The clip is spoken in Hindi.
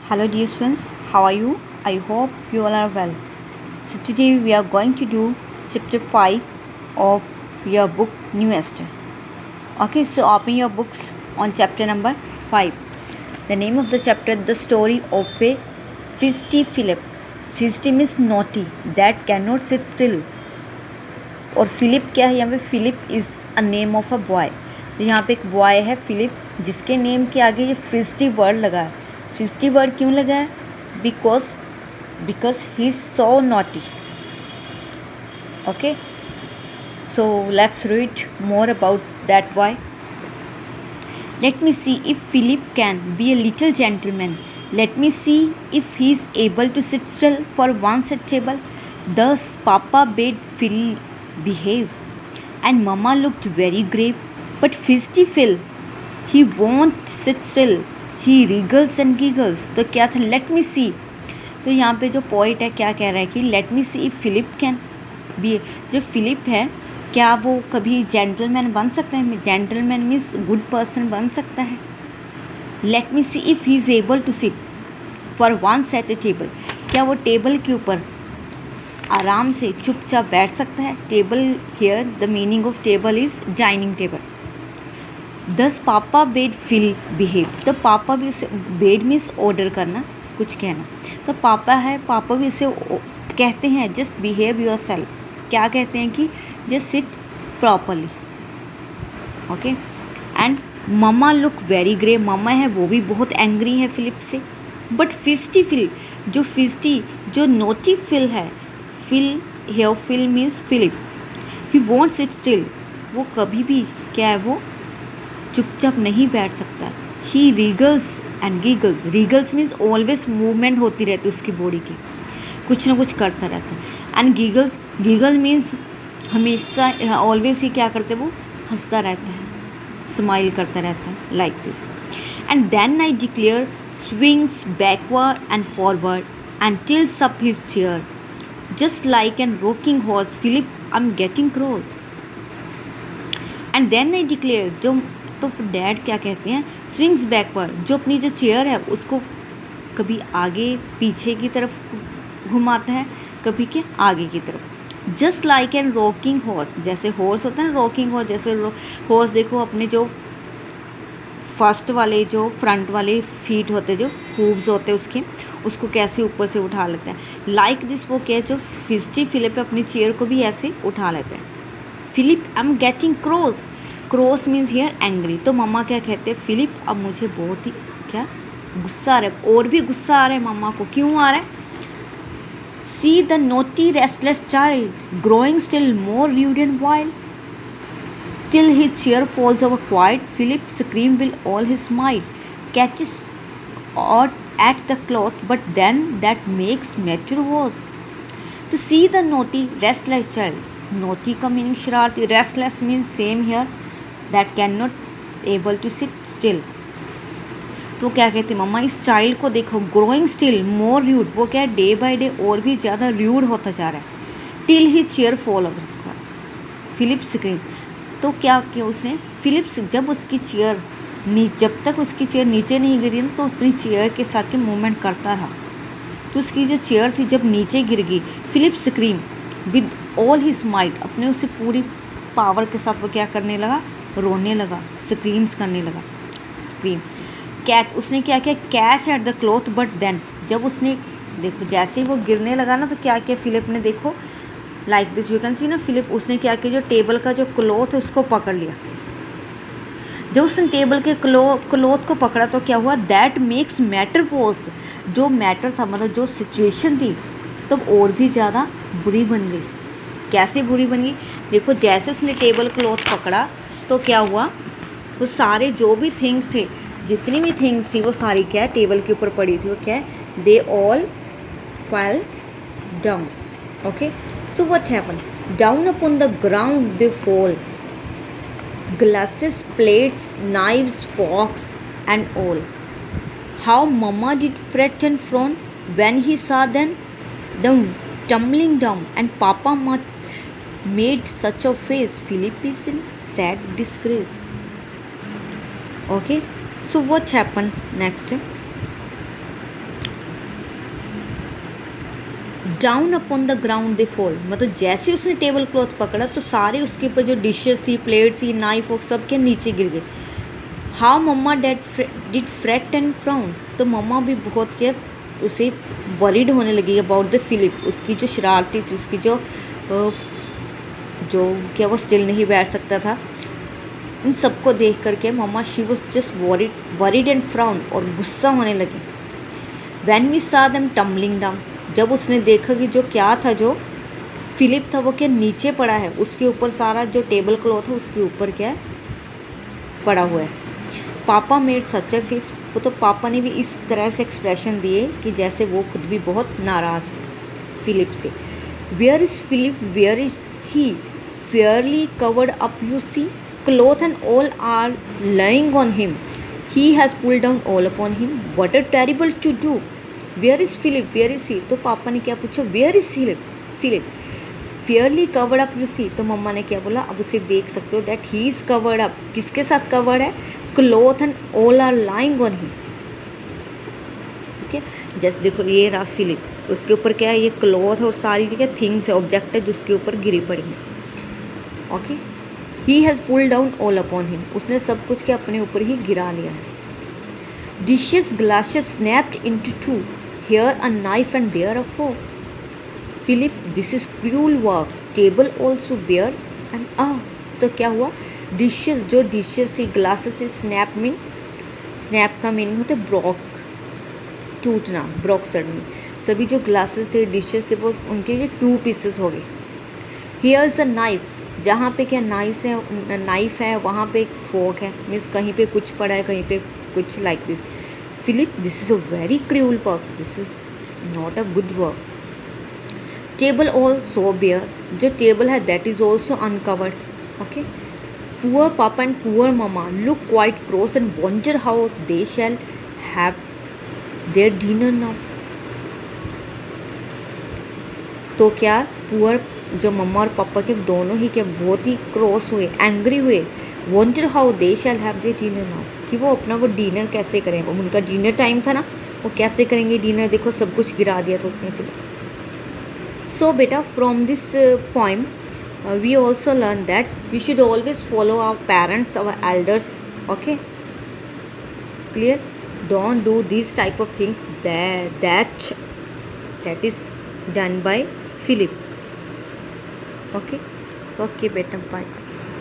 Hello dear students, how are you? I hope you all are well. So today we are going to do chapter 5 of your book New Esther. Okay, so open your books on chapter number 5. The name of the chapter, The Story of a Feisty Philip. Feisty means naughty, that cannot sit still. और फिलिप क्या है यहाँ पे? Philip is a name of a boy. तो यहाँ पे एक बॉय है फिलिप, जिसके नेम के आगे ये फिस्टी वर्ड लगा है. फिस्टी वर्ड क्यों लगा है? Because he is so naughty. Okay, so let's read more about that boy. Let me see if Philip can be a little gentleman. Let me see if he is able to sit still for once at table. Thus Papa bade Phil behave, and Mama looked very grave. But Feisty Phil, he won't sit still. He wriggles and giggles. तो क्या था? Let me see. तो यहाँ पे जो पोइट है क्या कह रहा है कि let me see if Philip can be. जो फिलिप है क्या वो कभी जेंटलमैन बन सकता है? जेंटलमैन मीन्स गुड पर्सन बन सकता है. Let me see if he is able to sit for once at a table. क्या वो टेबल के ऊपर आराम से चुपचाप बैठ सकता है? Table here the meaning of table is dining table. दस पापा बेड फिल बिहेव. तो पापा भी बेड मीन्स ऑर्डर करना, कुछ कहना. तो पापा है, पापा भी इसे कहते हैं जस्ट बिहेव योर सेल्फ. क्या कहते हैं कि just sit properly. Okay. And mama look very grey. Mama है वो भी बहुत एंग्री है फिलिप से. बट फिस्टी फिल, जो नोटी फिल है, Phil here Phil means Philip, he won't sit still. वो कभी भी क्या है, वो चुपचाप नहीं बैठ सकता. ही रीगल्स एंड गीगल्स. रीगल्स मीन्स ऑलवेज मूवमेंट होती रहती है उसकी बॉडी की, कुछ ना कुछ करता रहता है. एंड गीगल मीन्स हमेशा ऑलवेज ही क्या करते, वो हंसता रहता है, स्माइल करता रहता है, like this. And then I declare swings backward and forward and tilts up his chair just like an rocking horse. Philip I am getting cross. And then I declare, जो तो डैड क्या कहते हैं, स्विंग्स बैकवर्ड, जो अपनी जो चेयर है उसको कभी आगे पीछे की तरफ घुमाता है, कभी के आगे की तरफ. Just like an rocking horse. जैसे हॉर्स होता है ना, रॉकिंग हॉर्स. जैसे हॉर्स देखो अपने जो फर्स्ट वाले, जो फ्रंट वाले फीट होते, जो हूव्स होते उसके, उसको कैसे ऊपर से उठा लेता है. लाइक दिस वो क्या, जो फिस्टी फिलिप अपनी चेयर को भी ऐसे उठा लेता है. Philip I am getting cross. Cross means here angry. तो मम्मा क्या कहते हैं, फिलिप अब मुझे बहुत ही क्या गुस्सा आ रहा है, और भी गुस्सा आ रहा है मम्मा को. क्यों आ रहा है? See the naughty restless child growing still more rude and wild, till his chair falls over quiet. Philip scream with all his might, catches at the cloth, but then that makes matter worse. To see the naughty restless child. Naughty का meaning शरारती, restless means same here, that cannot able to sit still. तो क्या कहते हैं मम्मा, इस चाइल्ड को देखो, ग्रोइंग स्टिल मोर र्यूड. वो क्या है, डे बाय डे और भी ज़्यादा र्यूड होता जा रहा है. Till he chair fall over square. Philip scream. तो क्या किया उसने, फिलिप्स जब उसकी चेयर जब तक उसकी चेयर नीचे नहीं गिरी ना, तो अपनी चेयर के साथ के मूवमेंट करता रहा. तो उसकी जो चेयर थी जब नीचे गिर गई, Philip scream with all his might. अपने उसे पूरी पावर के साथ वो क्या करने लगा, रोने लगा, स्क्रीम्स करने लगा, स्क्रीम. कैच, उसने क्या किया, catch at the cloth. But then जब उसने देखो जैसे ही वो गिरने लगा ना, तो क्या किया फिलिप ने, देखो like this you can see ना, फिलिप उसने क्या किया, जो टेबल का जो क्लॉथ है उसको पकड़ लिया. जब उसने टेबल के क्लॉथ को पकड़ा तो क्या हुआ, दैट मेक्स मैटर वर्स. जो मैटर था, मतलब जो सिचुएशन थी, तब और भी ज़्यादा बुरी बन गई. कैसे बुरी बन गई, देखो जैसे उसने टेबल क्लॉथ पकड़ा तो क्या हुआ, वो सारे जो भी थिंग्स थे, जितनी भी थिंग्स थी, वो सारी क्या है, टेबल के ऊपर पड़ी थी. वो क्या है, they all fell down. Okay. So what happen, down upon the ground they fall, glasses, plates, knives, forks and all. How mama did fret and frown when he saw them tumbling down, and Papa made such a face. Philip is in sad disgrace. Okay. So what happened next? Down upon the ground they fall, मतलब जैसे उसने टेबल क्लॉथ पकड़ा तो सारे उसके ऊपर जो डिशेस थी, प्लेट्स थी, नाइफ और सब के नीचे गिर गए। How mama did fret and frown, तो मम्मा भी बहुत क्या उसे वरीड होने लगी अबाउट द फिलिप, उसकी जो शरारती थी, उसकी जो क्या वो स्टिल नहीं बैठ सकता था। इन सबको देख करके mamma she was just worried and frown, और गुस्सा होने लगी। When we saw them tumbling down, जब उसने देखा कि जो क्या था, जो फिलिप था वो क्या नीचे पड़ा है, उसके ऊपर सारा जो टेबल क्लॉथ है उसके ऊपर क्या है पड़ा हुआ है। पापा मेड सच अ फेस, तो पापा ने भी इस तरह से एक्सप्रेशन दिए कि जैसे वो खुद भी बहुत नाराज़ हो फिलिप से। Where is Philip, where is he, fairly covered up you see, cloth and all are lying on him, he has pulled down all upon him, what a terrible to do, where is Philip, where is he, तो पापा ने क्या पूछा, where is Philip, fairly covered up you see, तो मम्मा ने क्या बोला, अब उसे देख सकते हो, that he is covered up, किसके साथ covered है, cloth and all are lying on him, ठीक है। जैसे देखो ये रहा फिलिप, उसके ऊपर क्या है, ये क्लॉथ और सारी जगह थिंग्स है, ऑब्जेक्ट है जो उसके ऊपर गिरी पड़ी है। Okay, He has pulled down all upon him, उसने सब कुछ के अपने ऊपर ही गिरा लिया है। Dishes, glasses snapped into two, here a knife and there a fork. Philip, this is cruel work. Table also bare and तो क्या हुआ, डिशेस, जो डिशेस थी, ग्लासेस थे, स्नैप का मीनिंग होता है ब्रोक, टूटना, ब्रोक सडनी, सभी जो ग्लासेस थे, डिशेस थे, वो उनके जो 2 पीसेस हो गए। Here is a knife, जहाँ पे क्या नाइफ है वहाँ पे एक फोक है, मीन्स कहीं पे कुछ पड़ा है, कहीं पे कुछ like this. Philip, this is a very cruel work, this is not a good work. Table also bare, जो टेबल है that is also uncovered. Okay, poor papa and poor mama look quite cross and wonder how they shall have their dinner now, तो क्या पुअर जो मम्मा और पापा के दोनों ही क्या बहुत ही क्रॉस हुए, एंग्री हुए, wanted how they shall have their dinner now, कि वो अपना वो डिनर कैसे करेंगे, उनका डिनर टाइम था ना, वो कैसे करेंगे डिनर, देखो सब कुछ गिरा दिया था उसने फिर। सो बेटा from this poem we also learn that we should always follow our parents, our elders. Okay, clear, don't do this type of things that is done by Philip. Okay, beta, bye.